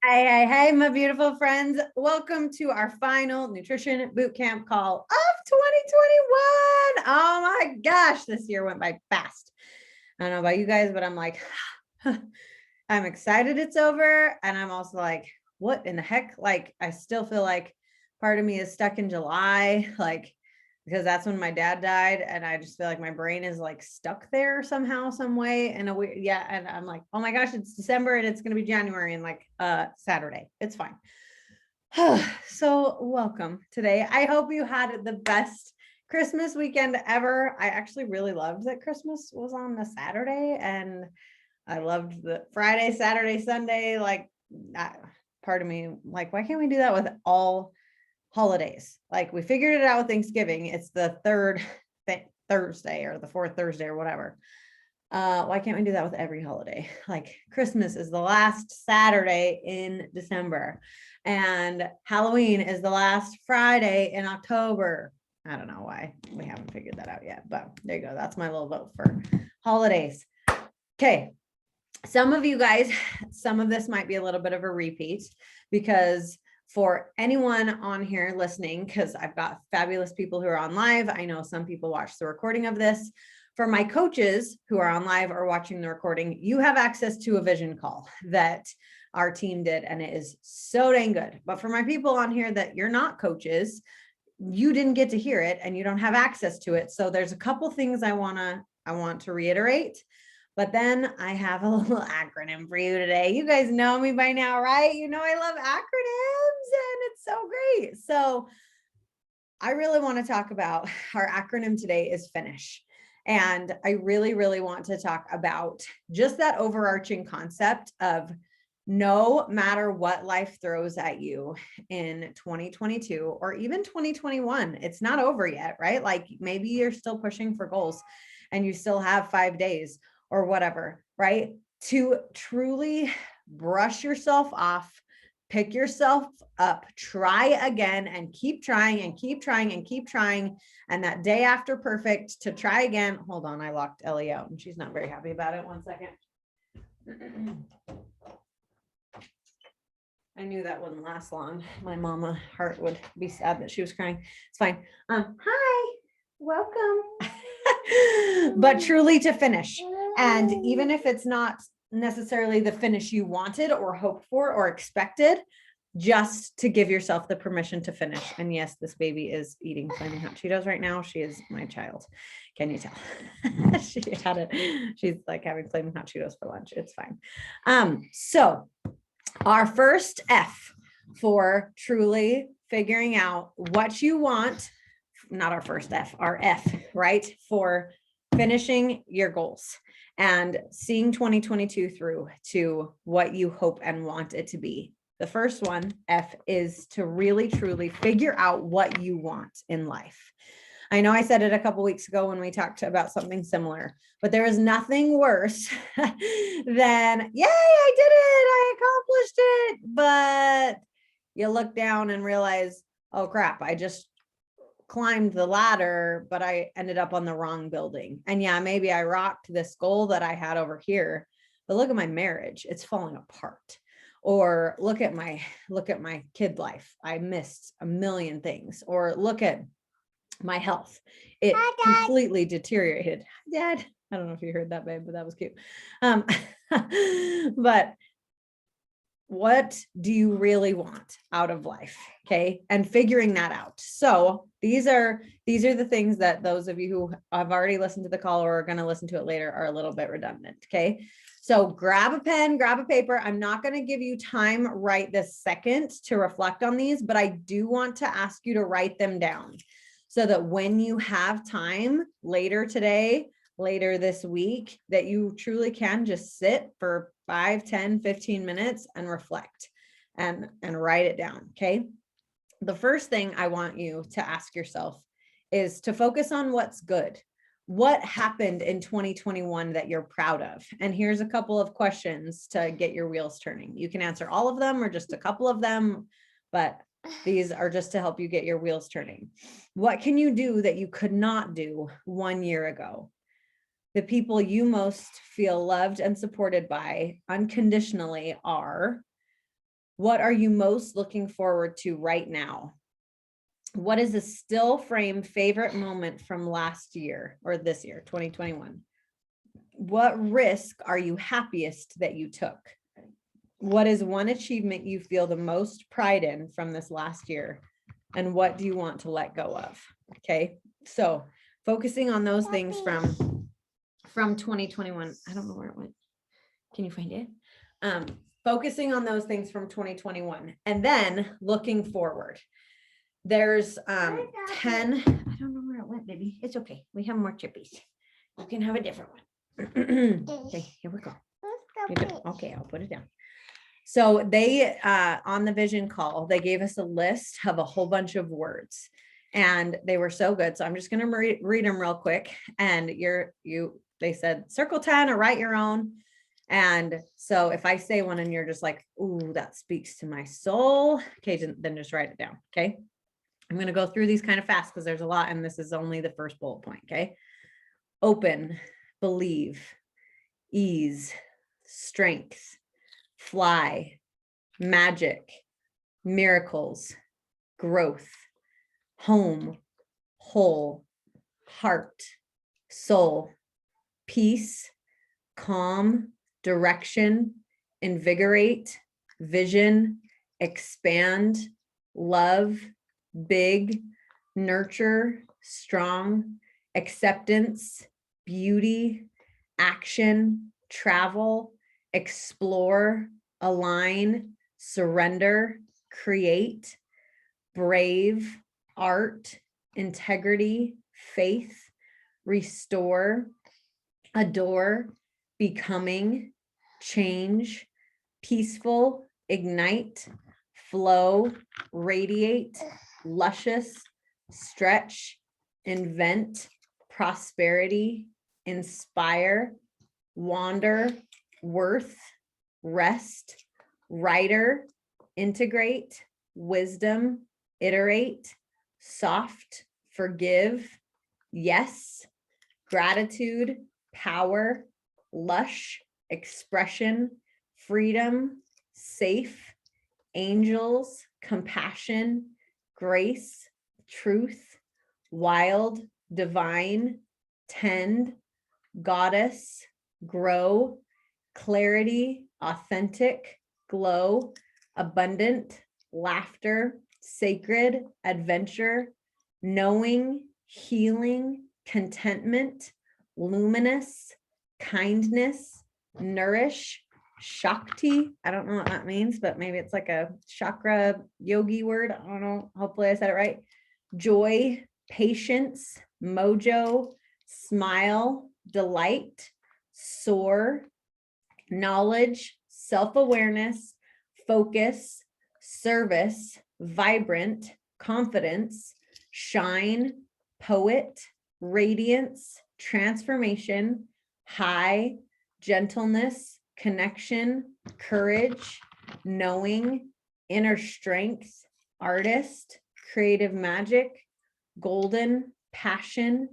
Hey, my beautiful friends. Welcome to our final nutrition boot camp call of 2021. Oh my gosh, this year went by fast. I don't know about you guys, but I'm like, I'm excited it's over. And I'm also like, what in the heck? Like, I still feel like part of me is stuck in July. Like, because that's when my dad died, and I just feel like my brain is like stuck there somehow, some way. And and I'm like, oh my gosh, it's December and it's gonna be January and like Saturday. It's fine. So welcome today. I hope you had the best Christmas weekend ever. I actually really loved that Christmas was on a Saturday, and I loved the Friday, Saturday, Sunday. Like, part of me, like, why can't we do that with all holidays? Like, we figured it out with Thanksgiving. It's the third Thursday or the fourth Thursday or whatever. Why can't we do that with every holiday? Like, Christmas is the last Saturday in December, and Halloween is the last Friday in October. I don't know why we haven't figured that out yet, but there you go. That's my little vote for holidays. Okay. Some of you guys, some of this might be a little bit of a repeat, because for anyone on here listening, because I've got fabulous people who are on live. I know some people watch the recording of this. For my coaches who are on live or watching the recording, you have access to a vision call that our team did, and it is so dang good. But for my people on here that you're not coaches, you didn't get to hear it and you don't have access to it. So there's a couple things I want to reiterate. But then I have a little acronym for you today. You guys know me by now, right? You know I love acronyms, and it's so great. So I really want to talk about our acronym today is FINISH. And I really, really want to talk about just that overarching concept of no matter what life throws at you in 2022 or even 2021, it's not over yet, right? Like, maybe you're still pushing for goals and you still have 5 days or whatever, right? To truly brush yourself off, pick yourself up, try again, and keep trying and keep trying and keep trying. And that day after perfect to try again. Hold on, I locked Ellie out and she's not very happy about it. 1 second. I knew that wouldn't last long. My mama heart would be sad that she was crying. It's fine. Hi, welcome. But truly to finish. And even if it's not necessarily the finish you wanted or hoped for or expected, just to give yourself the permission to finish. And yes, this baby is eating Flaming Hot Cheetos right now. She is my child. Can you tell? She's like having Flaming Hot Cheetos for lunch. It's fine. So our first F for truly figuring out what you want, not our first F, our F, right? For finishing your goals and seeing 2022 through to what you hope and want it to be. The first one, F, is to really, truly figure out what you want in life. I know I said it a couple weeks ago when we talked about something similar, but there is nothing worse than, yay, I did it, I accomplished it. But you look down and realize, oh crap, I just climbed the ladder, but I ended up on the wrong building. And yeah, maybe I rocked this goal that I had over here, but look at my marriage, it's falling apart. Or look at my kid life, I missed a million things. Or look at my health, it completely deteriorated. Dad, I don't know if you heard that, babe, but that was cute. But what do you really want out of life? Okay. And figuring that out. So these are the things that those of you who have already listened to the call or are going to listen to it later are a little bit redundant. Okay. So grab a pen, grab a paper. I'm not going to give you time right this second to reflect on these, but I do want to ask you to write them down so that when you have time later today, later this week, that you truly can just sit for 5, 10, 15 minutes and reflect and write it down. Okay. The first thing I want you to ask yourself is to focus on what's good. What happened in 2021 that you're proud of? And here's a couple of questions to get your wheels turning. You can answer all of them or just a couple of them, but these are just to help you get your wheels turning. What can you do that you could not do 1 year ago? The people you most feel loved and supported by unconditionally are What are you most looking forward to right now? What is a still frame favorite moment from last year or this year, 2021? What risk are you happiest that you took? What is one achievement you feel the most pride in from this last year? And what do you want to let go of? Okay. So focusing on those things from 2021. I don't know where it went. Can you find it? Focusing on those things from 2021 and then looking forward. There's 10, I don't know where it went, baby. It's okay. We have more chippies. You can have a different one. Okay, here we go. Okay, I'll put it down. So they, on the vision call, they gave us a list of a whole bunch of words and they were so good. So I'm just going to read them real quick. And they said circle 10 or write your own. And so if I say one and you're just like, ooh, that speaks to my soul. Okay, then just write it down. Okay. I'm going to go through these kind of fast because there's a lot and this is only the first bullet point. Okay. Open, believe, ease, strength, fly, magic, miracles, growth, home, whole, heart, soul, peace, calm, direction, invigorate, vision, expand, love, big, nurture, strong, acceptance, beauty, action, travel, explore, align, surrender, create, brave, art, integrity, faith, restore, adore, becoming, change, peaceful, ignite, flow, radiate, luscious, stretch, invent, prosperity, inspire, wander, worth, rest, writer, integrate, wisdom, iterate, soft, forgive, yes, gratitude, power, lush, expression, freedom, safe, angels, compassion, grace, truth, wild, divine, tend, goddess, grow, clarity, authentic, glow, abundant, laughter, sacred, adventure, knowing, healing, contentment, luminous, kindness, nourish, Shakti. I don't know what that means, but maybe it's like a chakra yogi word. I don't know. Hopefully I said it right. Joy, patience, mojo, smile, delight, soar, knowledge, self-awareness, focus, service, vibrant, confidence, shine, poet, radiance, transformation, high, gentleness, connection, courage, knowing, inner strength, artist, creative magic, golden, passion,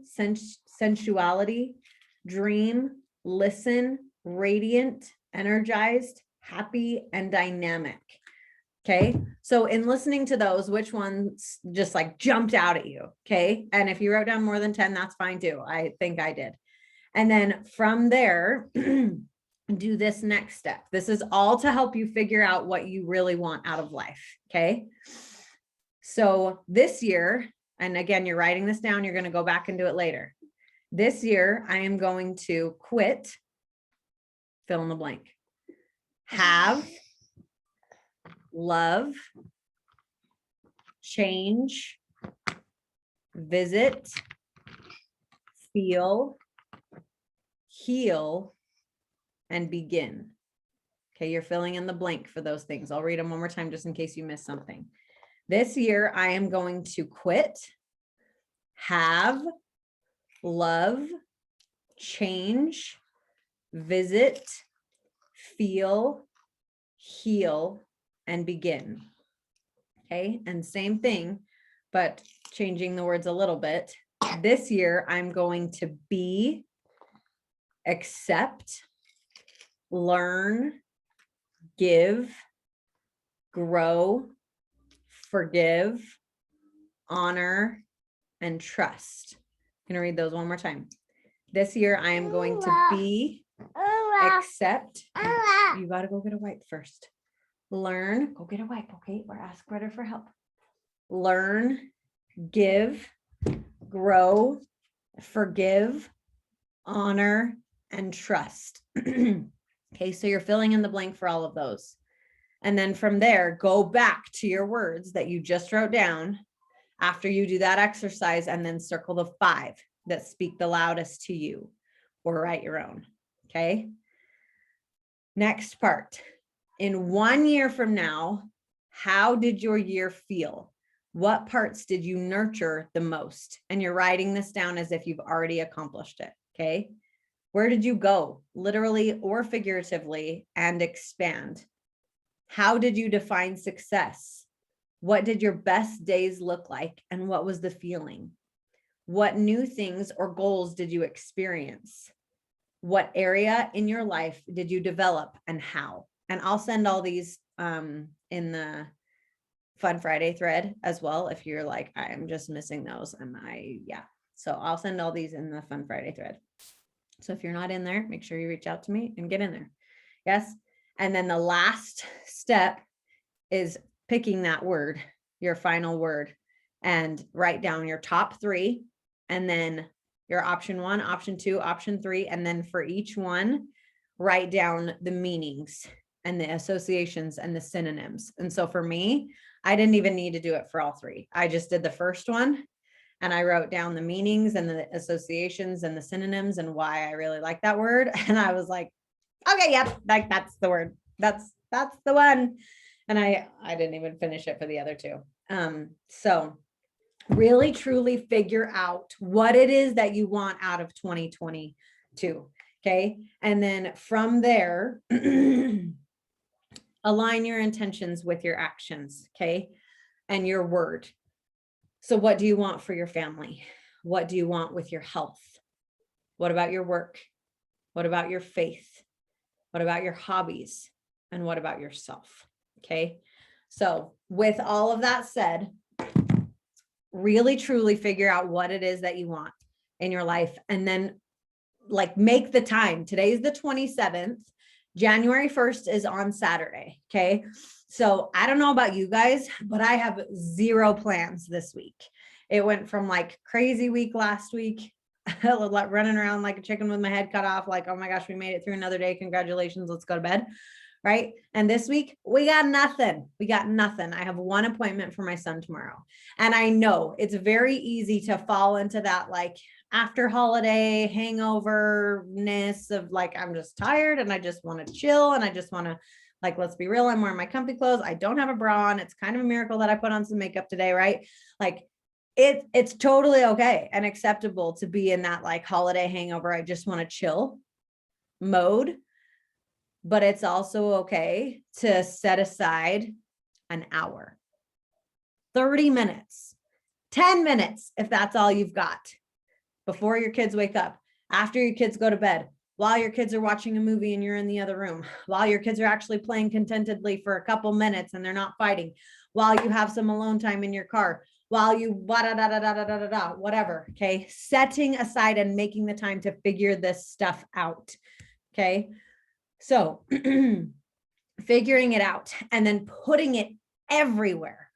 sensuality, dream, listen, radiant, energized, happy, and dynamic. Okay. So in listening to those, which ones just like jumped out at you? Okay. And if you wrote down more than 10, that's fine too. I think I did. And then from there, do this next step. This is all to help you figure out what you really want out of life. Okay. So this year, and again, you're writing this down, you're going to go back and do it later. This year, I am going to quit, fill in the blank, have, love, change, visit, feel, heal, and begin. Okay, you're filling in the blank for those things. I'll read them one more time just in case you missed something. This year, I am going to quit, have, love, change, visit, feel, heal, and begin. Okay, and same thing, but changing the words a little bit. This year, I'm going to be, accept, learn, give, grow, forgive, honor, and trust. I'm going to read those one more time. This year, I am going to be, accept. You got to go get a wipe first. Learn, go get a wipe, okay? Or ask Greta for help. Learn, give, grow, forgive, honor, and trust. Okay, so you're filling in the blank for all of those. And then from there, go back to your words that you just wrote down after you do that exercise, and then circle the 5 that speak the loudest to you, or write your own. Okay. Next part. In 1 year from now, how did your year feel? What parts did you nurture the most? And you're writing this down as if you've already accomplished it. Okay. Where did you go, literally or figuratively, and expand? How did you define success? What did your best days look like? And what was the feeling? What new things or goals did you experience? What area in your life did you develop, and how? And I'll send all these in the Fun Friday thread as well. If you're like, I'm just missing those. So I'll send all these in the Fun Friday thread. So if you're not in there, make sure you reach out to me and get in there. Yes. And then the last step is picking that word, your final word, and write down your top 3, and then your option 1, option 2, option 3. And then for each one, write down the meanings and the associations and the synonyms. And so for me, I didn't even need to do it for all 3. I just did the first one, and I wrote down the meanings and the associations and the synonyms and why I really like that word. And I was like, okay, yep, like that's the word. That's the one. And I didn't even finish it for the other 2. So really, truly figure out what it is that you want out of 2022. Okay. And then from there, align your intentions with your actions. Okay. And your word. So what do you want for your family? What do you want with your health? What about your work? What about your faith? What about your hobbies? And what about yourself? Okay. So with all of that said, really truly figure out what it is that you want in your life, and then like make the time. Today's the 27th. January 1st is on Saturday. Okay. So I don't know about you guys, but I have 0 plans this week. It went from like crazy week last week, running around like a chicken with my head cut off. Like, oh my gosh, we made it through another day. Congratulations. Let's go to bed. Right. And this week we got nothing. I have 1 appointment for my son tomorrow. And I know it's very easy to fall into that like after holiday hangover-ness of like, I'm just tired and I just want to chill. And I just want to, like, let's be real. I'm wearing my comfy clothes. I don't have a bra on. It's kind of a miracle that I put on some makeup today. Right. Like it's totally okay and acceptable to be in that like holiday hangover. I just want to chill mode. But it's also okay to set aside an hour, 30 minutes, 10 minutes, if that's all you've got, before your kids wake up, after your kids go to bed, while your kids are watching a movie and you're in the other room, while your kids are actually playing contentedly for a couple minutes and they're not fighting, while you have some alone time in your car, while you whatever. Okay. Setting aside and making the time to figure this stuff out. Okay. So figuring it out and then putting it everywhere,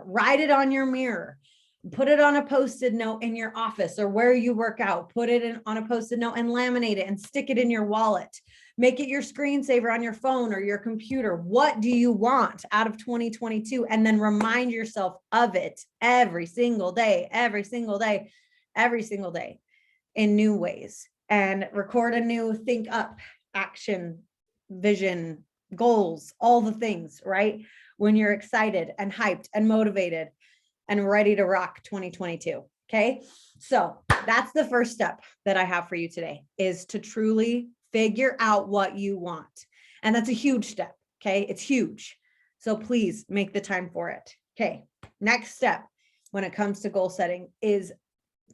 write it on your mirror, put it on a Post-it note in your office or where you work out, put it on a Post-it note and laminate it and stick it in your wallet, make it your screensaver on your phone or your computer. What do you want out of 2022? And then remind yourself of it every single day in new ways, and record a new think up, action, vision, goals, all the things, right? When you're excited and hyped and motivated and ready to rock 2022. Okay. So that's the first step that I have for you today, is to truly figure out what you want. And that's a huge step. Okay. It's huge. So please make the time for it. Okay. Next step when it comes to goal setting is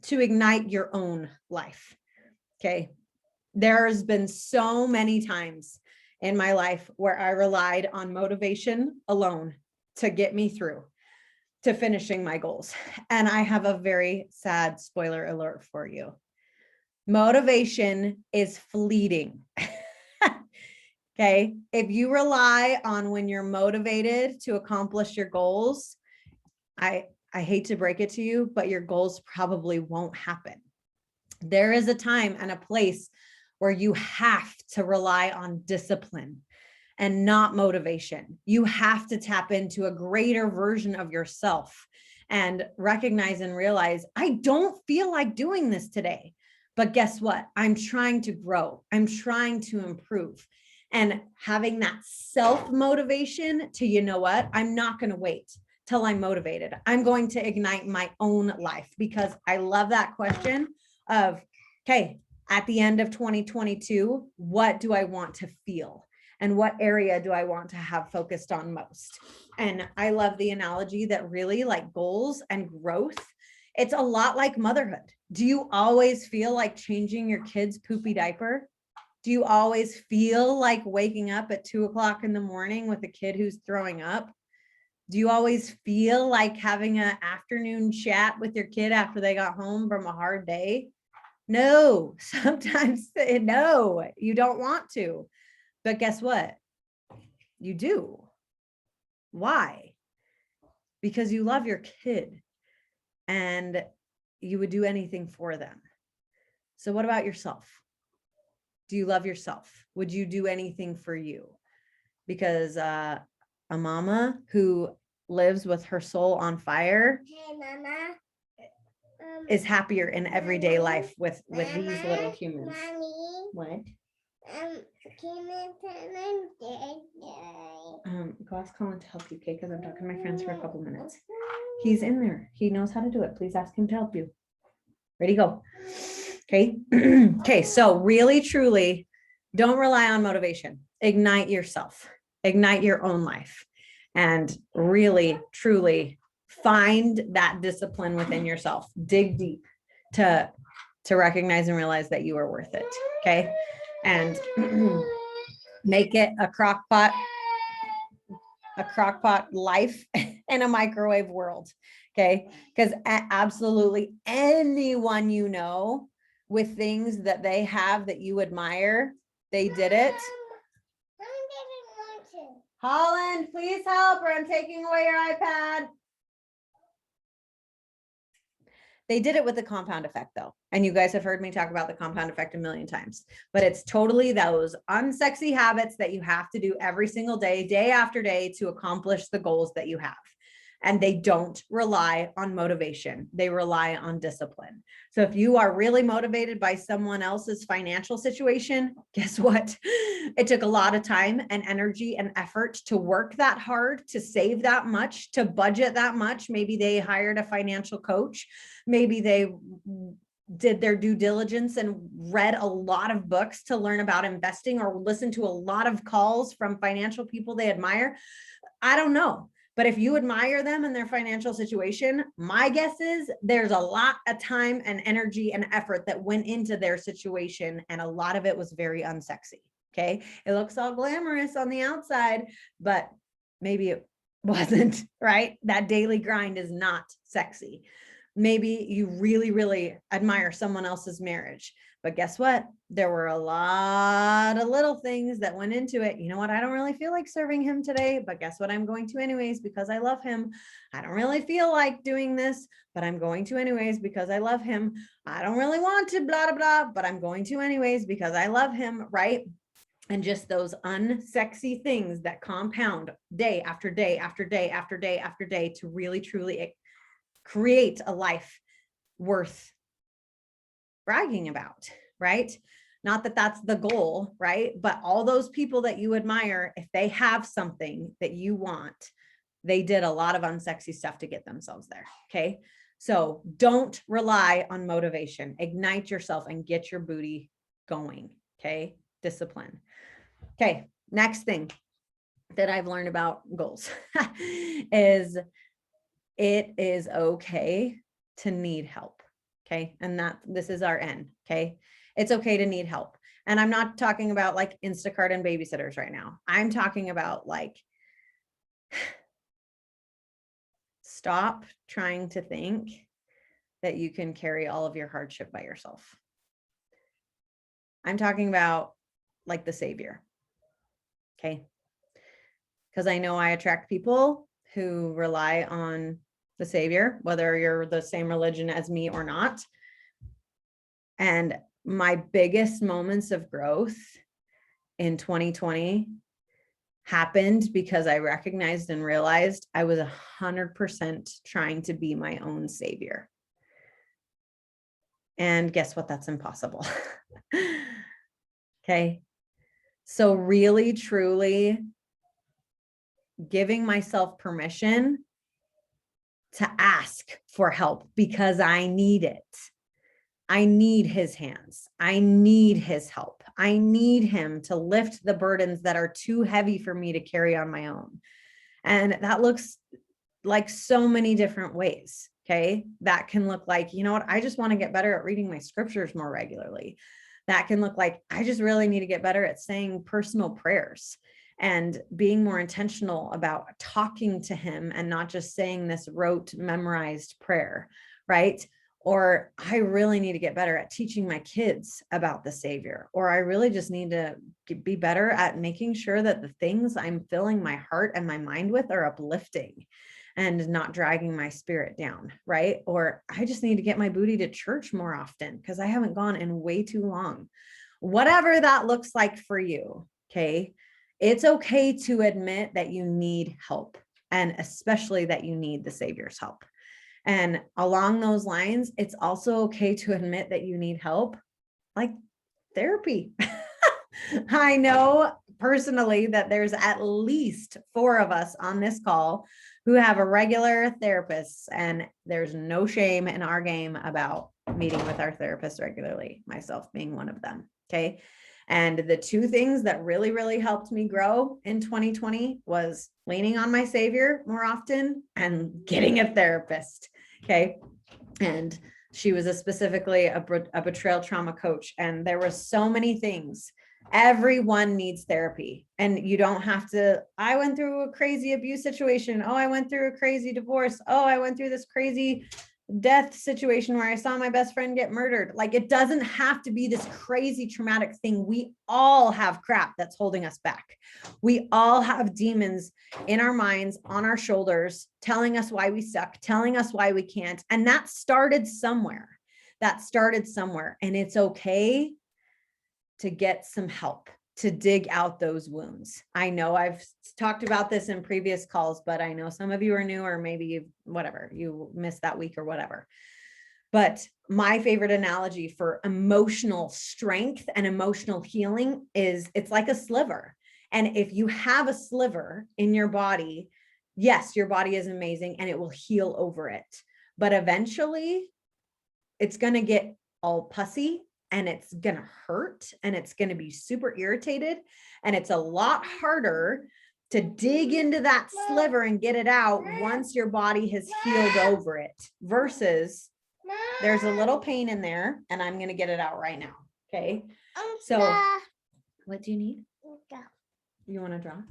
to ignite your own life. Okay. There's been so many times in my life where I relied on motivation alone to get me through to finishing my goals. And I have a very sad spoiler alert for you. Motivation is fleeting. Okay. If you rely on when you're motivated to accomplish your goals, I hate to break it to you, but your goals probably won't happen. There is a time and a place where you have to rely on discipline and not motivation. You have to tap into a greater version of yourself and recognize and realize, I don't feel like doing this today, but guess what? I'm trying to grow. I'm trying to improve. And having that self-motivation to, you know what? I'm not going to wait till I'm motivated. I'm going to ignite my own life, because I love that question of, okay, at the end of 2022, what do I want to feel? And what area do I want to have focused on most? And I love the analogy that really, like, goals and growth, it's a lot like motherhood. Do you always feel like changing your kid's poopy diaper? Do you always feel like waking up at 2:00 in the morning with a kid who's throwing up? Do you always feel like having an afternoon chat with your kid after they got home from a hard day? No, sometimes no, you don't want to. But guess what? You do. Why? Because you love your kid and you would do anything for them. So what about yourself? Do you love yourself? Would you do anything for you? Because a mama who lives with her soul on fire is happier in everyday life with these little humans. What? Go ask Colin to help you, okay? Because I'm talking to my friends for a couple minutes. He's in there. He knows how to do it. Please ask him to help you. Ready, go. Okay. Okay. So really, truly, don't rely on motivation. Ignite yourself. Ignite your own life. And really, truly find that discipline within yourself. Dig deep to recognize and realize that you are worth it. Okay. And make it a crock pot life in a microwave world. Okay. Because absolutely anyone you know with things that they have that you admire, they did it. Holland, please help, or I'm taking away your iPad. They did it with the compound effect, though. And you guys have heard me talk about the compound effect a million times, but it's totally those unsexy habits that you have to do every single day, day after day, to accomplish the goals that you have. And they don't rely on motivation. They rely on discipline. So if you are really motivated by someone else's financial situation, guess what? It took a lot of time and energy and effort to work that hard, to save that much, to budget that much. Maybe they hired a financial coach. Maybe they did their due diligence and read a lot of books to learn about investing, or listened to a lot of calls from financial people they admire. I don't know. But if you admire them and their financial situation, my guess is there's a lot of time and energy and effort that went into their situation. And a lot of it was very unsexy. Okay. It looks all glamorous on the outside, but maybe it wasn't, right? That daily grind is not sexy. Maybe you really, really admire someone else's marriage, but guess what? There were a lot of little things that went into it. You know what? I don't really feel like serving him today, but guess what? I'm going to anyways because I love him. I don't really feel like doing this, but I'm going to anyways because I love him. I don't really want to blah, blah, blah, but I'm going to anyways because I love him, right? And just those unsexy things that compound day after day after day after day after day to really, truly create a life worth bragging about, right? Not that that's the goal, right? But all those people that you admire, if they have something that you want, they did a lot of unsexy stuff to get themselves there. Okay. So don't rely on motivation. Ignite yourself and get your booty going. Okay. Discipline. Okay. Next thing that I've learned about goals is it is okay to need help. Okay. And this is our end. Okay. It's okay to need help. And I'm not talking about like Instacart and babysitters right now. I'm talking about like, stop trying to think that you can carry all of your hardship by yourself. I'm talking about like the Savior. Okay. Because I know I attract people who rely on the Savior, whether you're the same religion as me or not. And my biggest moments of growth in 2020 happened because I recognized and realized I was 100% trying to be my own savior. And guess what? That's impossible. Okay. So really, truly giving myself permission to ask for help because I need it. I need his hands. I need his help. I need him to lift the burdens that are too heavy for me to carry on my own. And that looks like so many different ways. Okay. That can look like, you know what? I just want to get better at reading my scriptures more regularly. That can look like, I just really need to get better at saying personal prayers and being more intentional about talking to him and not just saying this rote memorized prayer, right? Or I really need to get better at teaching my kids about the Savior, or I really just need to be better at making sure that the things I'm filling my heart and my mind with are uplifting and not dragging my spirit down, right? Or I just need to get my booty to church more often because I haven't gone in way too long. Whatever that looks like for you, okay? It's okay to admit that you need help, and especially that you need the Savior's help. And along those lines, it's also okay to admit that you need help, like therapy. I know personally that there's at least 4 of us on this call who have a regular therapist, and there's no shame in our game about meeting with our therapist regularly, myself being one of them. Okay. And the 2 things that really, really helped me grow in 2020 was leaning on my Savior more often and getting a therapist. Okay. And she was specifically a betrayal trauma coach. And there were so many things. Everyone needs therapy, and you don't have to. I went through a crazy abuse situation. Oh, I went through a crazy divorce. Oh, I went through this crazy death situation where I saw my best friend get murdered. Like, it doesn't have to be this crazy traumatic thing. We all have crap that's holding us back. We all have demons in our minds, on our shoulders, telling us why we suck, telling us why we can't. And that started somewhere. And it's okay to get some help to dig out those wounds. I know I've talked about this in previous calls, but I know some of you are new, or maybe you missed that week or whatever. But my favorite analogy for emotional strength and emotional healing is it's like a sliver. And if you have a sliver in your body, yes, your body is amazing and it will heal over it. But eventually it's going to get all pussy, and it's going to hurt, and it's going to be super irritated. And it's a lot harder to dig into that sliver and get it out once your body has healed over it, versus there's a little pain in there and I'm going to get it out right now. Okay. So what do you need? You want to draw?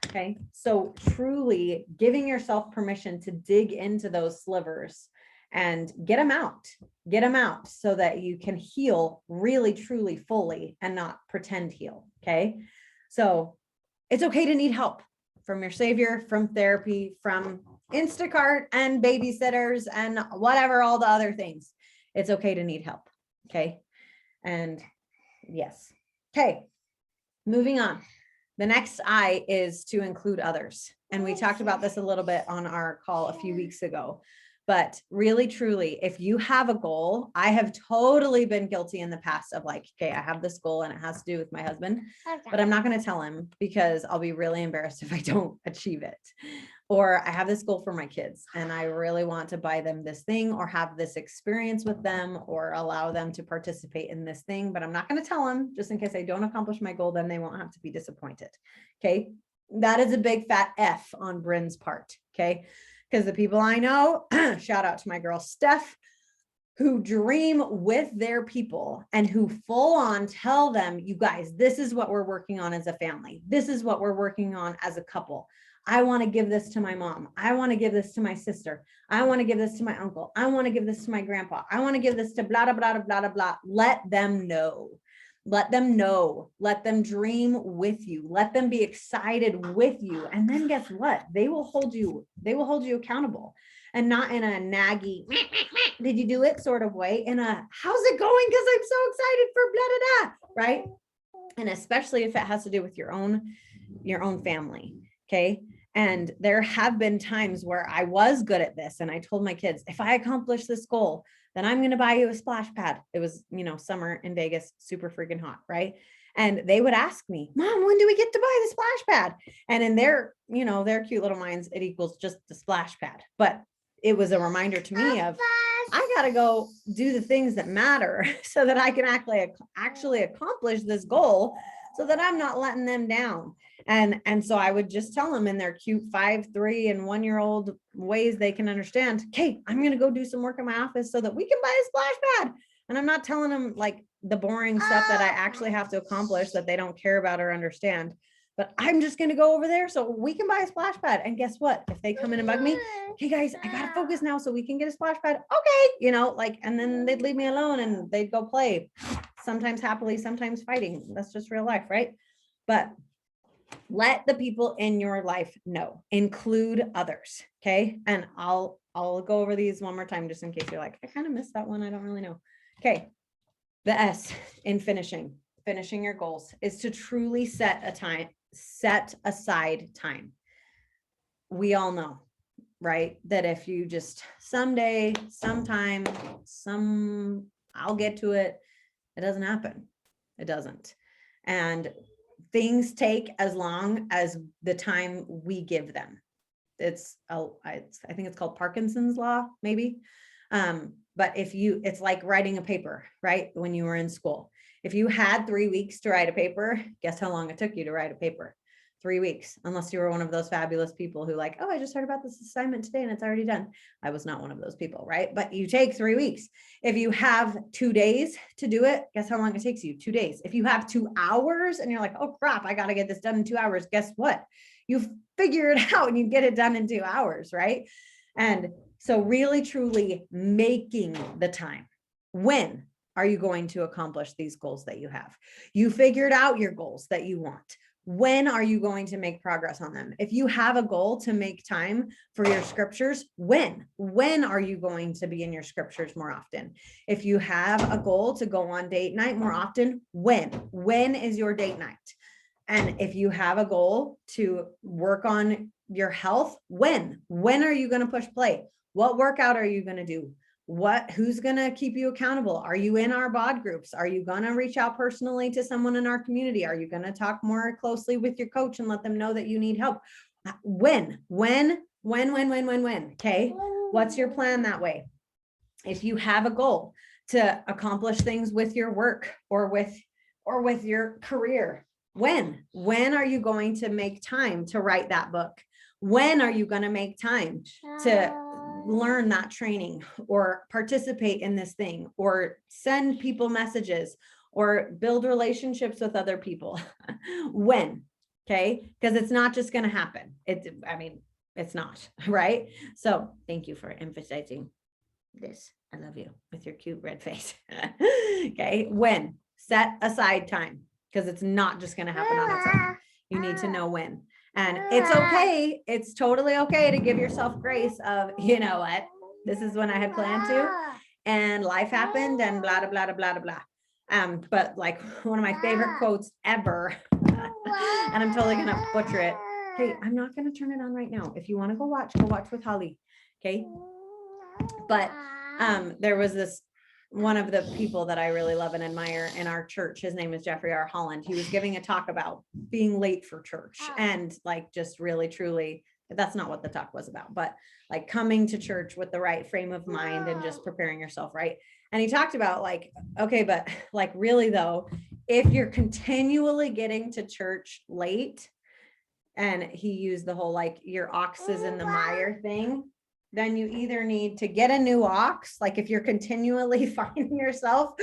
Okay. So truly giving yourself permission to dig into those slivers and get them out so that you can heal really, truly, fully, and not pretend heal. Okay. So it's okay to need help from your Savior, from therapy, from Instacart and babysitters and whatever, all the other things. It's okay to need help. Okay. And yes. Okay. Moving on. The next I is to include others. And we talked about this a little bit on our call a few weeks ago. But really, truly, if you have a goal, I have totally been guilty in the past of like, okay, I have this goal and it has to do with my husband, but I'm not going to tell him because I'll be really embarrassed if I don't achieve it. Or I have this goal for my kids and I really want to buy them this thing or have this experience with them or allow them to participate in this thing, but I'm not going to tell them just in case I don't accomplish my goal, then they won't have to be disappointed. Okay. That is a big fat F on Bryn's part. Okay. Because the people I know, shout out to my girl Steph, who dream with their people and who full on tell them, you guys, this is what we're working on as a family. This is what we're working on as a couple. I want to give this to my mom. I want to give this to my sister. I want to give this to my uncle. I want to give this to my grandpa. I want to give this to blah, blah, blah, blah, blah, blah. Let them know. Let them know. Let them dream with you. Let them be excited with you. And then guess what? They will hold you accountable, and not in a naggy, did you do it sort of way, in a how's it going? Because I'm so excited for blah, blah, blah, right? And especially if it has to do with your own family. Okay. And there have been times where I was good at this. And I told my kids, if I accomplish this goal, then I'm going to buy you a splash pad. It was, summer in Vegas, super freaking hot. Right. And they would ask me, Mom, when do we get to buy the splash pad? And in their cute little minds, it equals just the splash pad. But it was a reminder to me of, I got to go do the things that matter so that I can actually accomplish this goal, so that I'm not letting them down. And so I would just tell them in their cute 5, 3, and 1-year-old ways they can understand, okay, I'm going to go do some work in my office so that we can buy a splash pad. And I'm not telling them like the boring stuff that I actually have to accomplish that they don't care about or understand. But I'm just going to go over there so we can buy a splash pad. And guess what? If they come in and bug me, hey guys, I got to focus now so we can get a splash pad. Okay. And then they'd leave me alone and they'd go play, sometimes happily, sometimes fighting. That's just real life, right? But let the people in your life know, include others. Okay. And I'll go over these one more time, just in case you're like, I kind of missed that one. I don't really know. Okay. The S in finishing your goals is to truly set aside time. We all know, right? That if you just someday, sometime, I'll get to it. It doesn't happen. It doesn't. And things take as long as the time we give them. I think it's called Parkinson's law, maybe. But it's like writing a paper, right? When you were in school, if you had 3 weeks to write a paper, guess how long it took you to write a paper? 3 weeks, unless you were one of those fabulous people who like, oh, I just heard about this assignment today and it's already done. I was not one of those people, right? But you take 3 weeks. If you have 2 days to do it, guess how long it takes you? 2 days. If you have 2 hours and you're like, oh crap, I got to get this done in 2 hours. Guess what? You figure it out and you get it done in 2 hours, right? And so really, truly making the time. When are you going to accomplish these goals that you have? You figured out your goals that you want. When are you going to make progress on them? If you have a goal to make time for your scriptures, when are you going to be in your scriptures more often? If you have a goal to go on date night more often, when is your date night? And if you have a goal to work on your health, when are you going to push play? What workout are you going to do? Who's going to keep you accountable? Are you in our bod groups? Are you going to reach out personally to someone in our community? Are you going to talk more closely with your coach and let them know that you need help? When? Okay. What's your plan that way? If you have a goal to accomplish things with your work or with your career, when are you going to make time to write that book? When are you going to make time to learn that training or participate in this thing or send people messages or build relationships with other people? When? Okay. Because it's not just going to happen. It's not, right? So thank you for emphasizing this. I love you with your cute red face. Okay. When? Set aside time, because it's not just going to happen on its own. You need to know when. And it's okay. It's totally okay to give yourself grace of, you know what, this is when I had planned to, and life happened and blah, blah, blah, blah, blah. But like one of my favorite quotes ever, and I'm totally going to butcher it. Okay. I'm not going to turn it on right now. If you want to go watch with Holly. Okay. But there was one of the people that I really love and admire in our church. His name is Jeffrey R. Holland. He was giving a talk about being late for church, and like, just really, truly, that's not what the talk was about, but like coming to church with the right frame of mind and just preparing yourself. Right. And he talked about like, okay, but like really though, if you're continually getting to church late, and he used the whole, like your ox is in the mire thing. then you either need to get a new ox. Like if you're continually finding yourself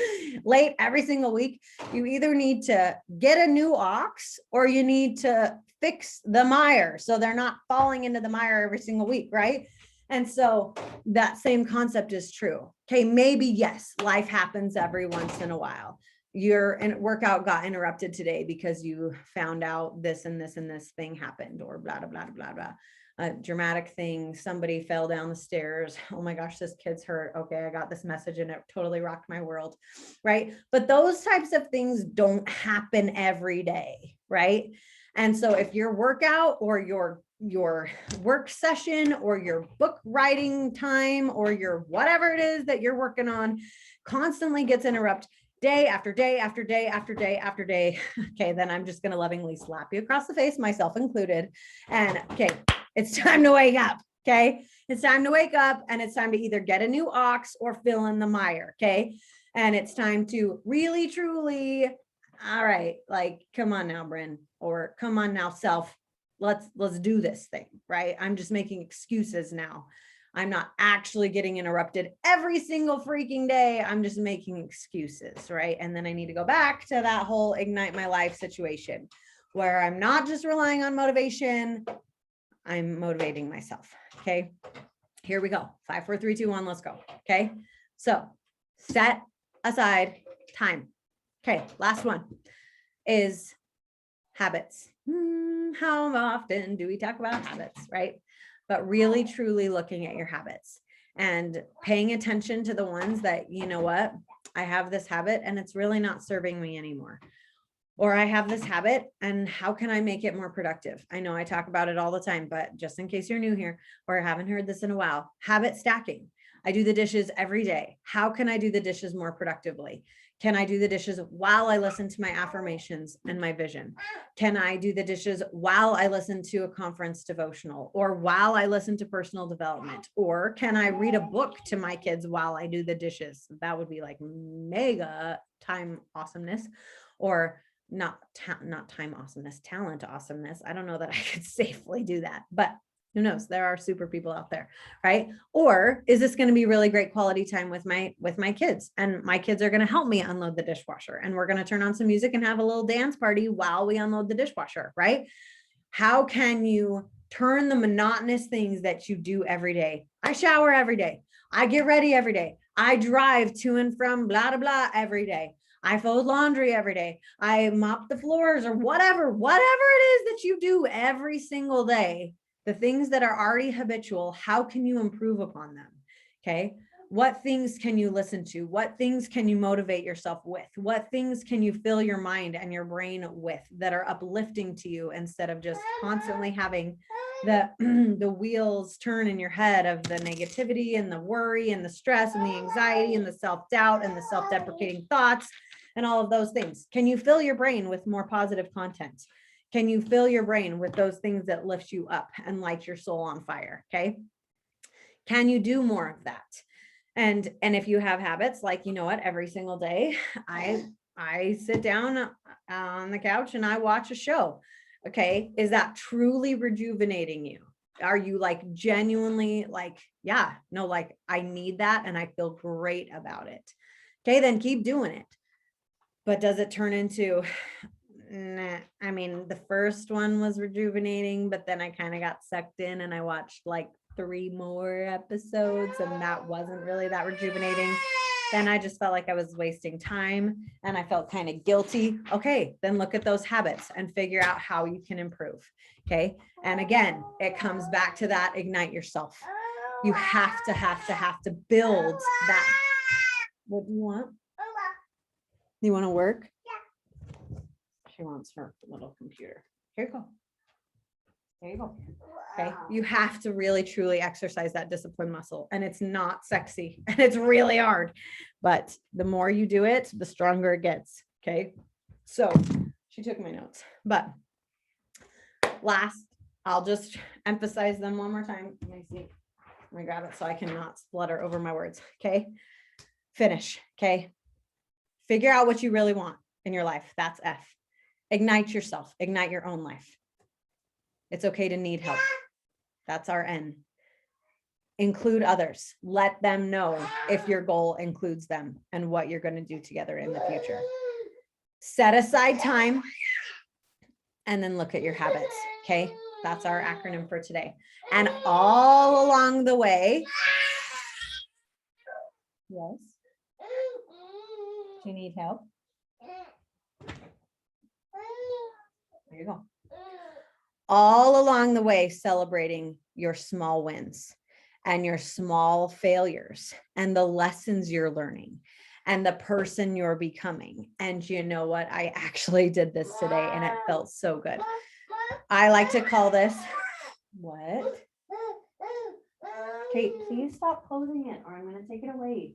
late every single week, you either need to get a new ox or you need to fix the mire so they're not falling into the mire every single week, right? And so that same concept is true. Okay, maybe yes, life happens every once in a while. Your workout got interrupted today because you found out this and this and this thing happened, or blah, blah, blah, blah, blah. A dramatic thing. Somebody fell down the stairs. Oh my gosh, this kid's hurt. Okay, I got this message and it totally rocked my world, right? But those types of things don't happen every day, right? And so if your workout or your work session or your book writing time or your whatever it is that you're working on constantly gets interrupted day after day after day after day after day, okay, then I'm just going to lovingly slap you across the face, myself included. And okay, it's time to wake up. Okay, it's time to wake up, and it's time to either get a new ox or fill in the mire. Okay, and it's time to really truly, all right, like, come on now, Bryn, or come on now, self, let's do this thing, right? I'm just making excuses now. I'm not actually getting interrupted every single freaking day. I'm just making excuses, right? And then I need to go back to that whole ignite my life situation where I'm not just relying on motivation, I'm motivating myself. Okay, here we go. 5, 4, 3, 2, 1, let's go. Okay, so set aside time. Okay, last one is habits. How often do we talk about habits, right? But really truly looking at your habits and paying attention to the ones that, you know what, I have this habit and it's really not serving me anymore. Or I have this habit and how can I make it more productive? I know I talk about it all the time, but just in case you're new here or haven't heard this in a while, habit stacking. I do the dishes every day. How can I do the dishes more productively? Can I do the dishes while I listen to my affirmations and my vision? Can I do the dishes while I listen to a conference devotional or while I listen to personal development? Or can I read a book to my kids while I do the dishes? That would be like mega time awesomeness, or not time awesomeness, talent awesomeness. I don't know that I could safely do that, but who knows? There are super people out there, right? Or is this going to be really great quality time with my kids, and my kids are going to help me unload the dishwasher, and we're going to turn on some music and have a little dance party while we unload the dishwasher, right? How can you turn the monotonous things that you do every day? I shower every day. I get ready every day. I drive to and from blah, blah, blah every day. I fold laundry every day. I mop the floors or whatever it is that you do every single day. The things that are already habitual, how can you improve upon them? Okay. What things can you listen to? What things can you motivate yourself with? What things can you fill your mind and your brain with that are uplifting to you instead of just constantly having the wheels turn in your head of the negativity and the worry and the stress and the anxiety and the self-doubt and the self-deprecating thoughts and all of those things? Can you fill your brain with more positive content? Can you fill your brain with those things that lift you up and light your soul on fire? Okay. Can you do more of that? And if you have habits like, you know what, every single day, I sit down on the couch and I watch a show. Okay. Is that truly rejuvenating you? Are you like genuinely like, yeah, no, like I need that and I feel great about it. Okay. Then keep doing it. But does it turn into, nah, I mean, the first one was rejuvenating, but then I kind of got sucked in and I watched like 3 more episodes and that wasn't really that rejuvenating. Then I just felt like I was wasting time and I felt kind of guilty. Okay, then look at those habits and figure out how you can improve. Okay. And again, it comes back to that ignite yourself. You have to build that. What do you want? You want to work? She wants her little computer. Here you go. There you go. Okay. You have to really truly exercise that discipline muscle, and it's not sexy and it's really hard, but the more you do it, the stronger it gets. Okay. So she took my notes, but last, I'll just emphasize them one more time. Let me see. Let me grab it so I cannot splutter over my words. Okay. Finish. Okay. Figure out what you really want in your life. That's F. Ignite yourself. Ignite your own life. It's okay to need help. That's our N. include others. Let them know if your goal includes them and what you're going to do together in the future. Set aside time and then look at your habits. Okay. That's our acronym for today. And all along the way, yes. Do you need help? There you go. All along the way, celebrating your small wins and your small failures and the lessons you're learning and the person you're becoming. And you know what? I actually did this today and it felt so good. I like to call this, what? Kate, please stop closing it or I'm going to take it away.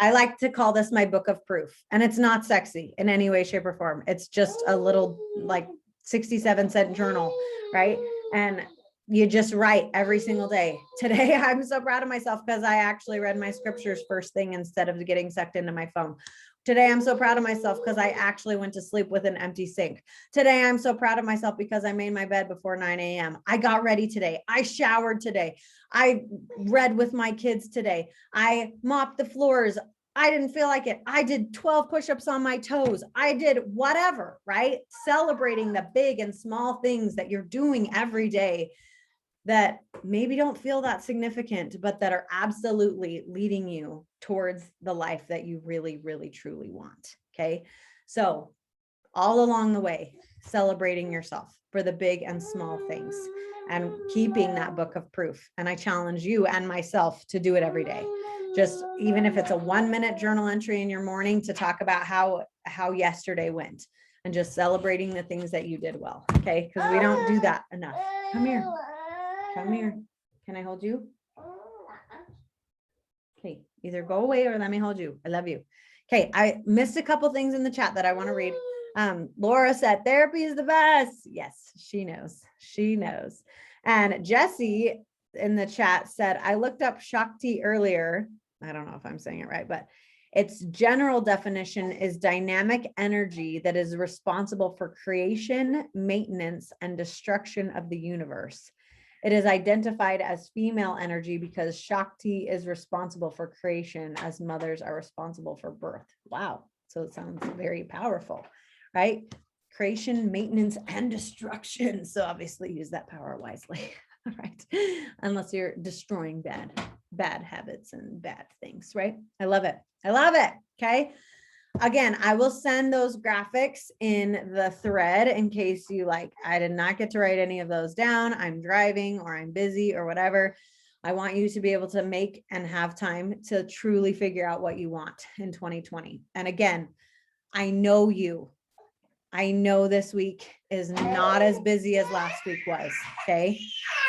I like to call this my book of proof, and it's not sexy in any way, shape, or form. It's just a little like 67-cent journal, right? And you just write every single day. Today, I'm so proud of myself because I actually read my scriptures first thing instead of getting sucked into my phone. Today, I'm so proud of myself because I actually went to sleep with an empty sink. Today, I'm so proud of myself because I made my bed before 9 a.m. I got ready today. I showered today. I read with my kids today. I mopped the floors. I didn't feel like it. I did 12 push-ups on my toes. I did whatever, right? Celebrating the big and small things that you're doing every day that maybe don't feel that significant, but that are absolutely leading you towards the life that you really, really, truly want. Okay. So all along the way, celebrating yourself for the big and small things and keeping that book of proof. And I challenge you and myself to do it every day. Just even if it's a 1-minute journal entry in your morning to talk about how yesterday went and just celebrating the things that you did well. Okay. Because we don't do that enough. Come here. Come here. Can I hold you? Okay. Either go away or let me hold you. I love you. Okay. I missed a couple things in the chat that I want to read. Laura said therapy is the best. Yes, she knows. She knows. And Jessie in the chat said, I looked up Shakti earlier. I don't know if I'm saying it right, but its general definition is dynamic energy that is responsible for creation, maintenance, and destruction of the universe. It is identified as female energy because Shakti is responsible for creation as mothers are responsible for birth. Wow. So it sounds very powerful, right? Creation, maintenance, and destruction. So obviously use that power wisely, right? Unless you're destroying bad habits and bad things, right? I love it. I love it. Okay. Again, I will send those graphics in the thread in case you like, I did not get to write any of those down. I'm driving or I'm busy or whatever. I want you to be able to make and have time to truly figure out what you want in 2020. And again, I know you. I know this week is not as busy as last week was. Okay.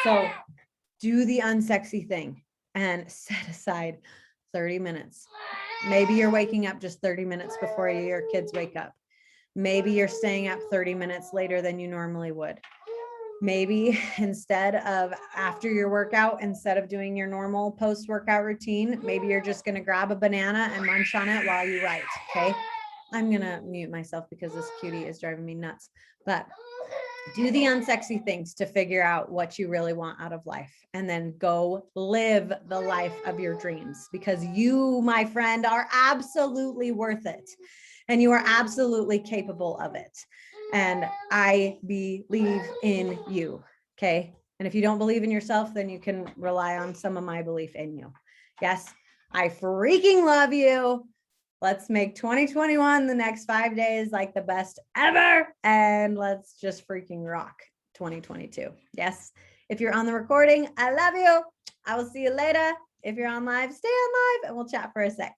So do the unsexy thing and set aside 30 minutes. Maybe you're waking up just 30 minutes before your kids wake up. Maybe you're staying up 30 minutes later than you normally would. Maybe instead of after your workout, instead of doing your normal post-workout routine, maybe you're just going to grab a banana and munch on it while you write. Okay. I'm going to mute myself because this cutie is driving me nuts, but do the unsexy things to figure out what you really want out of life and then go live the life of your dreams because you, my friend, are absolutely worth it and you are absolutely capable of it. And I believe in you. Okay. And if you don't believe in yourself, then you can rely on some of my belief in you. Yes. I freaking love you. Let's make 2021 the next 5 days like the best ever. And let's just freaking rock 2022. Yes. If you're on the recording, I love you. I will see you later. If you're on live, stay on live and we'll chat for a sec.